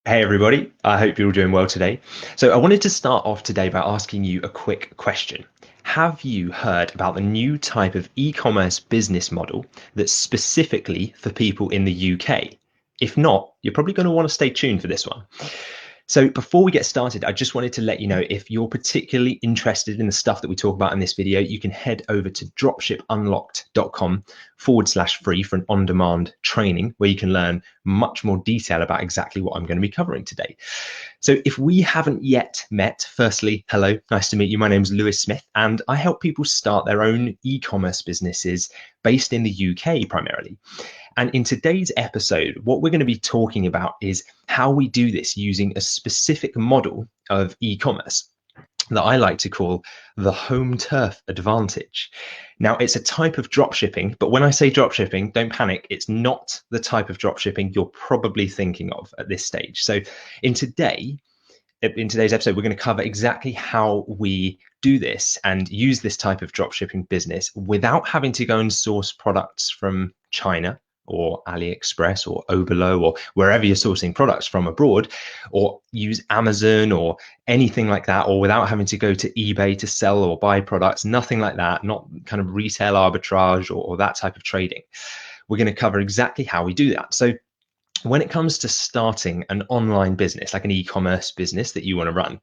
Hey everybody, I hope you're all doing well today. So I wanted to start off today by asking you a quick question. Have you heard about the new type of e-commerce business model that's specifically for people in the UK? If not, you're probably going to want to stay tuned for this one. So before we get started, I just wanted to let you know if you're particularly interested in the stuff that we talk about in this video, you can head over to dropshipunlocked.com/free for an on-demand training where you can learn much more detail about exactly what I'm going to be covering today. So if we haven't yet met, firstly, hello, nice to meet you. My name's Lewis Smith, and I help people start their own e-commerce businesses based in the UK primarily. And in today's episode, what we're going to be talking about is how we do this using a specific model of e-commerce that I like to call the home turf advantage. Now, it's a type of dropshipping, but when I say dropshipping, don't panic. It's not the type of dropshipping you're probably thinking of at this stage. So in today's episode, we're going to cover exactly how we do this and use this type of dropshipping business without having to go and source products from China or AliExpress or Oberlo or wherever you're sourcing products from abroad, or use Amazon or anything like that, or without having to go to eBay to sell or buy products, nothing like that, not kind of retail arbitrage or that type of trading. We're going to cover exactly how we do that. So when it comes to starting an online business, like an e-commerce business that you want to run,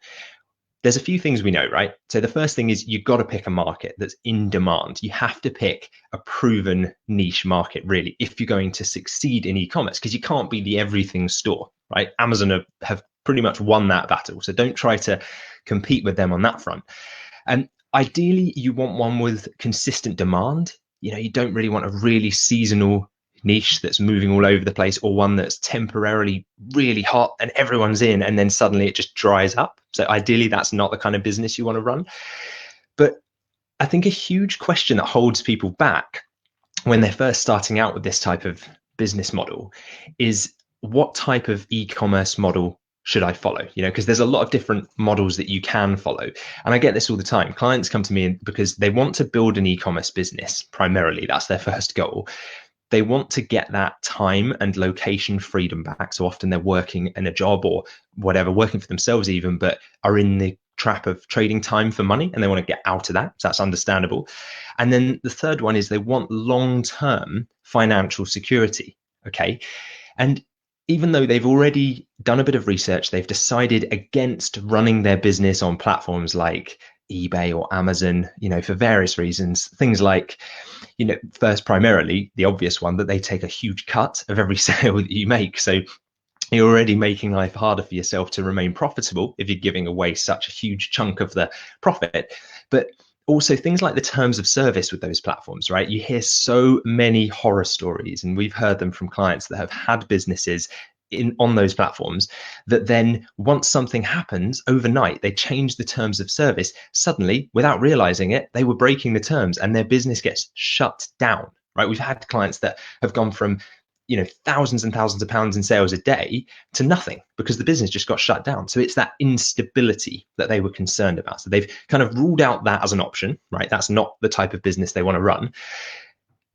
there's a few things we know, right? So the first thing is you've got to pick a market that's in demand. You have to pick a proven niche market, really, if you're going to succeed in e-commerce, because you can't be the everything store, right? Amazon have pretty much won that battle. So don't try to compete with them on that front. And ideally, you want one with consistent demand. You don't really want a really seasonal niche that's moving all over the place, or one that's temporarily really hot and everyone's in and then suddenly it just dries up. So ideally, that's not the kind of business you want to run. But I think a huge question that holds people back when they're first starting out with this type of business model is, what type of e-commerce model should I follow? Because there's a lot of different models that you can follow. And I get this all the time. Clients come to me because they want to build an e-commerce business primarily. That's their first goal. They want to get that time and location freedom back. So often they're working in a job or whatever, working for themselves even, but are in the trap of trading time for money and they want to get out of that. So that's understandable. And then the third one is they want long-term financial security. Okay. And even though they've already done a bit of research, they've decided against running their business on platforms like eBay or Amazon, for various reasons, things like, first, primarily the obvious one, that they take a huge cut of every sale that you make. So you're already making life harder for yourself to remain profitable if you're giving away such a huge chunk of the profit. But also things like the terms of service with those platforms, right? You hear so many horror stories, and we've heard them from clients that have had businesses on those platforms that then, once something happens overnight, they change the terms of service. Suddenly, without realizing it, they were breaking the terms and their business gets shut down, right? We've had clients that have gone from thousands and thousands of pounds in sales a day to nothing because the business just got shut down. So it's that instability that they were concerned about. So they've kind of ruled out that as an option, right? That's not the type of business they want to run.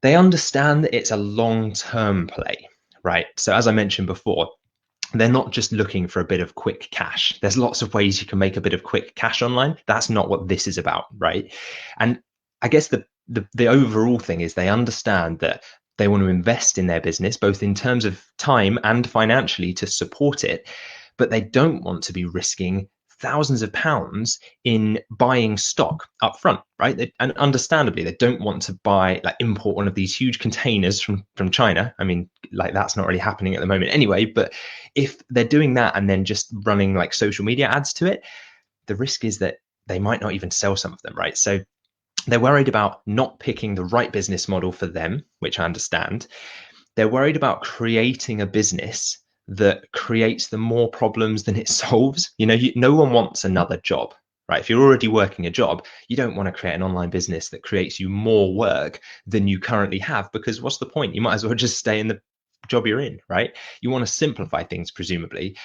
They understand that it's a long-term play, right? So as I mentioned before, they're not just looking for a bit of quick cash. There's lots of ways you can make a bit of quick cash online. That's not what this is about, right? And I guess the overall thing is they understand that they want to invest in their business, both in terms of time and financially to support it, but they don't want to be risking thousands of pounds in buying stock up front, right? And understandably, they don't want to import one of these huge containers from China. I mean, that's not really happening at the moment anyway, but if they're doing that and then just running like social media ads to it, the risk is that they might not even sell some of them, right? So they're worried about not picking the right business model for them, which I understand. They're worried about creating a business that creates them more problems than it solves. No one wants another job, right? If you're already working a job, you don't want to create an online business that creates you more work than you currently have, because what's the point? You might as well just stay in the job you're in, right? You want to simplify things, presumably.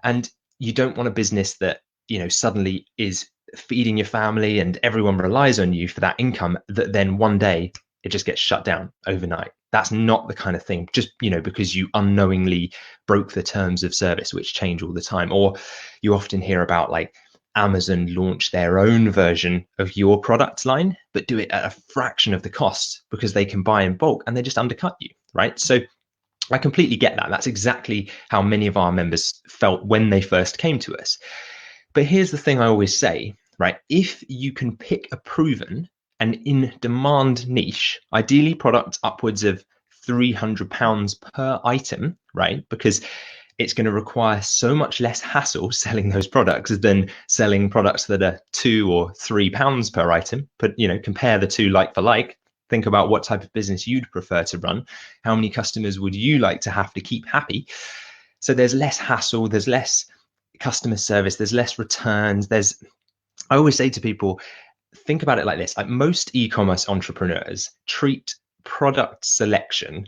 And you don't want a business that, suddenly is feeding your family and everyone relies on you for that income, that then one day it just gets shut down overnight, That's not the kind of thing, just, because you unknowingly broke the terms of service, which change all the time. Or you often hear about like Amazon launch their own version of your product line, but do it at a fraction of the cost because they can buy in bulk and they just undercut you, right? So I completely get that. That's exactly how many of our members felt when they first came to us. But here's the thing I always say, right? If you can pick a proven and in demand niche, ideally products upwards of £300 per item, right? Because it's going to require so much less hassle selling those products than selling products that are £2 or £3 per item. But, compare the two like for like. Think about what type of business you'd prefer to run. How many customers would you like to have to keep happy? So there's less hassle, there's less customer service, there's less returns. I always say to people, think about it like this. Like, most e-commerce entrepreneurs treat product selection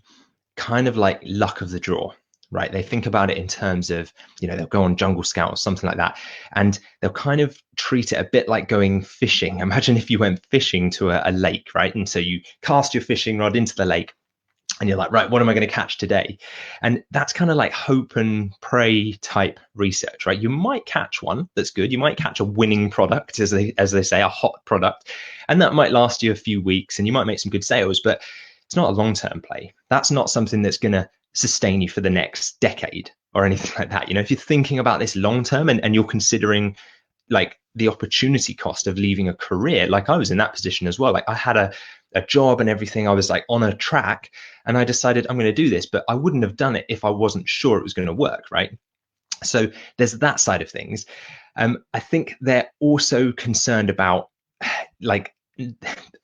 kind of like luck of the draw, right? They think about it in terms of, they'll go on Jungle Scout or something like that, and they'll kind of treat it a bit like going fishing. Imagine if you went fishing to a lake, right? And so you cast your fishing rod into the lake, and you're like, right, what am I going to catch today? And that's kind of like hope and pray type research, right? You might catch one that's good. You might catch a winning product, as they say, a hot product, and that might last you a few weeks, and you might make some good sales, but it's not a long-term play. That's not something that's going to sustain you for the next decade or anything like that. If you're thinking about this long-term and you're considering like the opportunity cost of leaving a career, like I was in that position as well. Like, I had a job and everything. I was like on a track, and I decided I'm going to do this, but I wouldn't have done it if I wasn't sure it was going to work, right? So there's that side of things. I think they're also concerned about like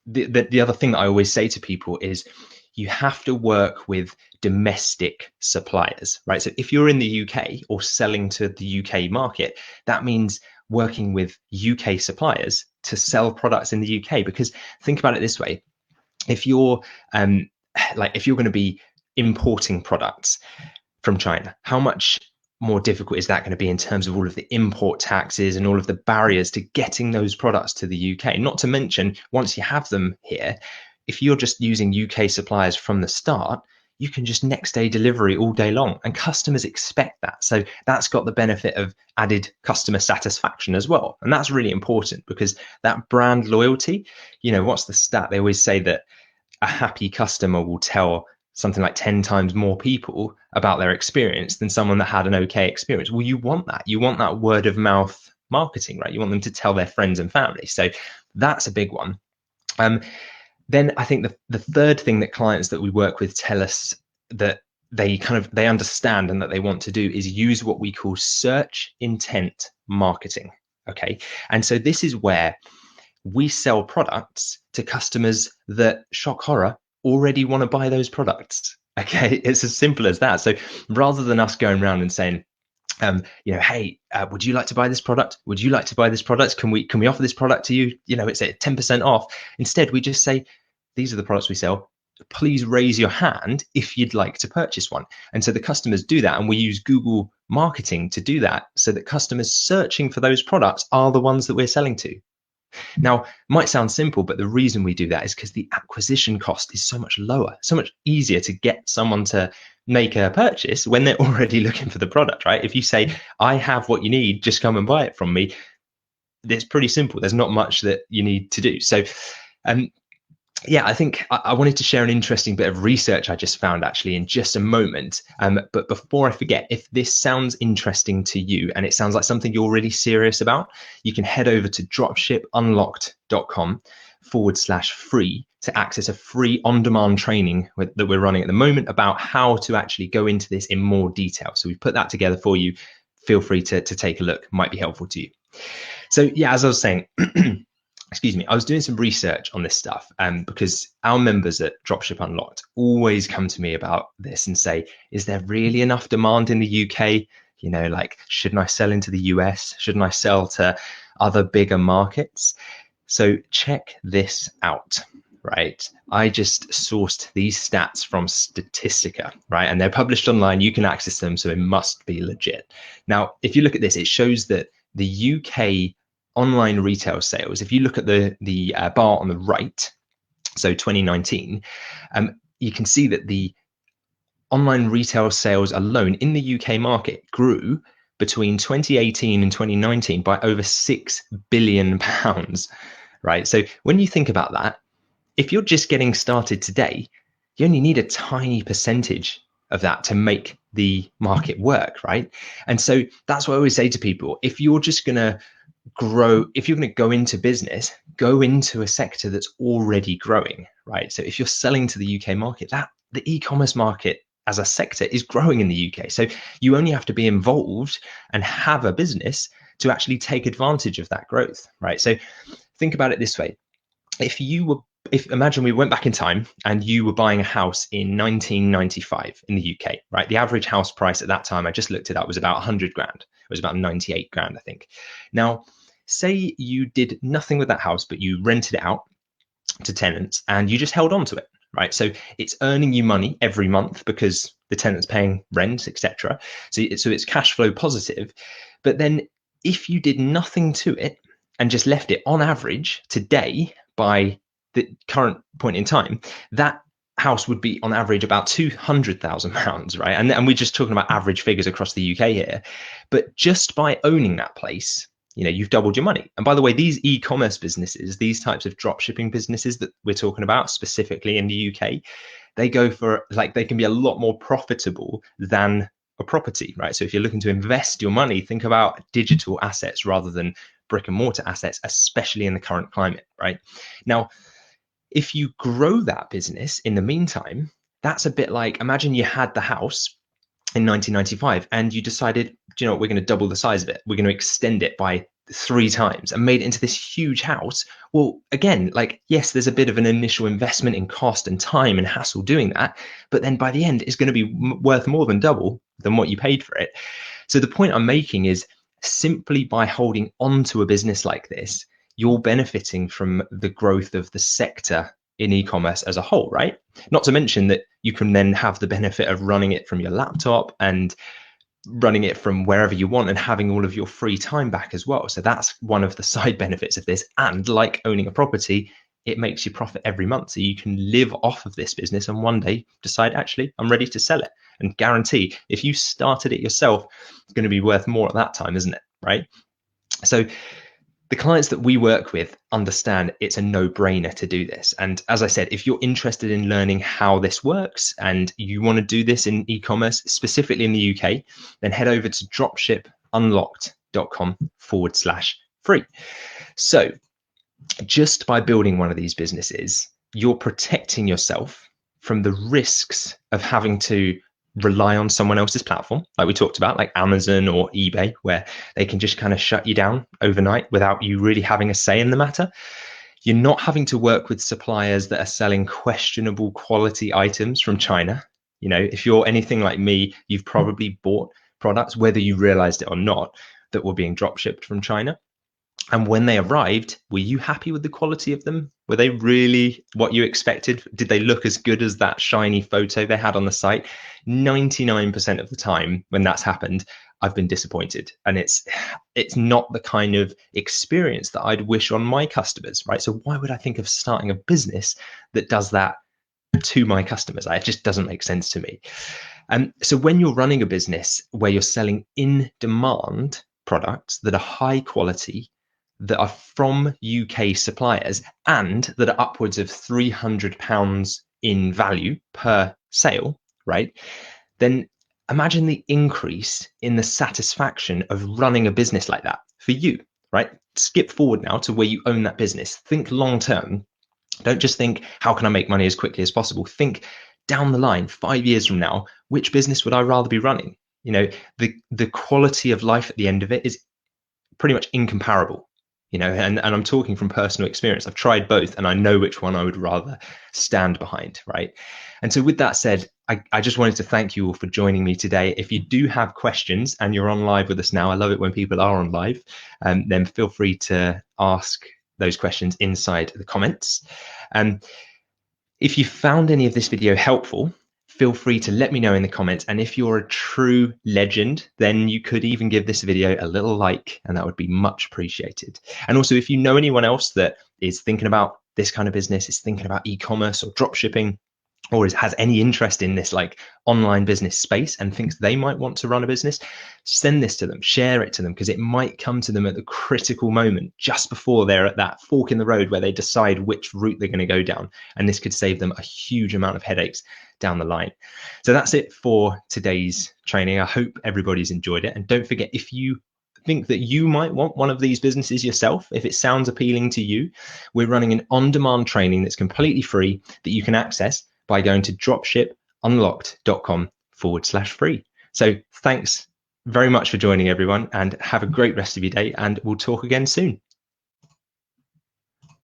the other thing that I always say to people is you have to work with domestic suppliers, right? So if you're in the UK or selling to the UK market, that means working with UK suppliers to sell products in the UK. Because think about it this way: if you're if you're going to be importing products from China, how much more difficult is that going to be in terms of all of the import taxes and all of the barriers to getting those products to the UK? Not to mention, once you have them here, if you're just using UK suppliers from the start, you can just next day delivery all day long, and customers expect that. So that's got the benefit of added customer satisfaction as well. And that's really important, because that brand loyalty, what's the stat? They always say that a happy customer will tell something like 10 times more people about their experience than someone that had an okay experience. Well, you want that. You want that word of mouth marketing, right? You want them to tell their friends and family. So that's a big one. Then I think the third thing that clients that we work with tell us that they understand and that they want to do is use what we call search intent marketing. Okay. And so this is where we sell products to customers that, shock horror, already want to buy those products. Okay, it's as simple as that. So rather than us going around and saying, hey, would you like to buy this product? Would you like to buy this product? Can we offer this product to you? It's at 10% off. Instead, we just say, these are the products we sell. Please raise your hand if you'd like to purchase one. And so the customers do that, and we use Google marketing to do that, so that customers searching for those products are the ones that we're selling to. Now, might sound simple, but the reason we do that is because the acquisition cost is so much lower, so much easier to get someone to make a purchase when they're already looking for the product, right? If you say, I have what you need, just come and buy it from me, it's pretty simple. There's not much that you need to do. So, I think I wanted to share an interesting bit of research I just found actually in just a moment. But before I forget, if this sounds interesting to you and it sounds like something you're really serious about, you can head over to dropshipunlocked.com/free to access a free on-demand training that we're running at the moment about how to actually go into this in more detail. So we've put that together for you. Feel free to take a look. Might be helpful to you. So as I was saying, excuse me, I was doing some research on this stuff because our members at Dropship Unlocked always come to me about this and say, is there really enough demand in the UK? Shouldn't I sell into the US? Shouldn't I sell to other bigger markets? So check this out, right? I just sourced these stats from Statistica, right? And they're published online. You can access them, so it must be legit. Now, if you look at this, it shows that the UK online retail sales, if you look at the bar on the right, so 2019, you can see that the online retail sales alone in the UK market grew between 2018 and 2019 by over £6 billion, right? So when you think about that, if you're just getting started today, you only need a tiny percentage of that to make the market work, right? And so that's what I always say to people. If you're just going to grow, if you're going to go into business, go into a sector that's already growing, right? So if you're selling to the UK market, that the e-commerce market as a sector is growing in the UK. So you only have to be involved and have a business to actually take advantage of that growth, right? So think about it this way. If imagine we went back in time and you were buying a house in 1995 in the UK, right? The average house price at that time, I just looked it up, was about 100 grand. It was about 98 grand, I think. Now, say you did nothing with that house, but you rented it out to tenants and you just held on to it, right? So it's earning you money every month because the tenant's paying rent, etc. So it's cash flow positive. But then if you did nothing to it and just left it on average today by the current point in time, that house would be on average about £200,000, right? And we're just talking about average figures across the UK here. But just by owning that place, you've doubled your money. And by the way, these e-commerce businesses, these types of drop shipping businesses that we're talking about specifically in the UK, they go for they can be a lot more profitable than a property, right? So if you're looking to invest your money, think about digital assets rather than brick and mortar assets, especially in the current climate, right? Now, if you grow that business in the meantime, that's a bit like, imagine you had the house in 1995 and you decided, we're going to double the size of it. We're going to extend it by 3 times and made it into this huge house. Well, again, yes, there's a bit of an initial investment in cost and time and hassle doing that, but then by the end, it's going to be worth more than double than what you paid for it. So the point I'm making is simply by holding on to a business like this, you're benefiting from the growth of the sector in e-commerce as a whole, right? Not to mention that you can then have the benefit of running it from your laptop and running it from wherever you want and having all of your free time back as well. So that's one of the side benefits of this. And like owning a property, it makes you profit every month. So you can live off of this business and one day decide, actually, I'm ready to sell it. And guarantee if you started it yourself, it's going to be worth more at that time, isn't it? Right? So the clients that we work with understand it's a no-brainer to do this. And as I said, if you're interested in learning how this works and you want to do this in e-commerce, specifically in the UK, then head over to dropshipunlocked.com/free. So just by building one of these businesses, you're protecting yourself from the risks of having to rely on someone else's platform, like we talked about, like Amazon or eBay, where they can just kind of shut you down overnight without you really having a say in the matter. You're not having to work with suppliers that are selling questionable quality items from China. If you're anything like me, you've probably bought products, whether you realized it or not, that were being drop shipped from China. And when they arrived, were you happy with the quality of them? Were they really what you expected? Did they look as good as that shiny photo they had on the site? 99% of the time when that's happened, I've been disappointed. And it's not the kind of experience that I'd wish on my customers, right? So why would I think of starting a business that does that to my customers? It just doesn't make sense to me. So when you're running a business where you're selling in demand products that are high quality, that are from UK suppliers and that are upwards of £300 in value per sale, right? Then imagine the increase in the satisfaction of running a business like that for you, right? Skip forward now to where you own that business. Think long term. Don't just think, how can I make money as quickly as possible? Think down the line, 5 years from now, which business would I rather be running? The quality of life at the end of it is pretty much incomparable. And I'm talking from personal experience. I've tried both and I know which one I would rather stand behind, right? And so with that said, I just wanted to thank you all for joining me today. If you do have questions and you're on live with us now, I love it when people are on live, then feel free to ask those questions inside the comments. If you found any of this video helpful, feel free to let me know in the comments. And if you're a true legend, then you could even give this video a little like, and that would be much appreciated. And also, if you know anyone else that is thinking about this kind of business, is thinking about e-commerce or drop shipping, or has any interest in this like online business space and thinks they might want to run a business, send this to them, share it to them, because it might come to them at the critical moment just before they're at that fork in the road where they decide which route they're going to go down. And this could save them a huge amount of headaches down the line. So that's it for today's training. I hope everybody's enjoyed it. And don't forget, if you think that you might want one of these businesses yourself, if it sounds appealing to you, we're running an on-demand training that's completely free that you can access by going to dropshipunlocked.com/free. So thanks very much for joining, everyone, and have a great rest of your day, and we'll talk again soon.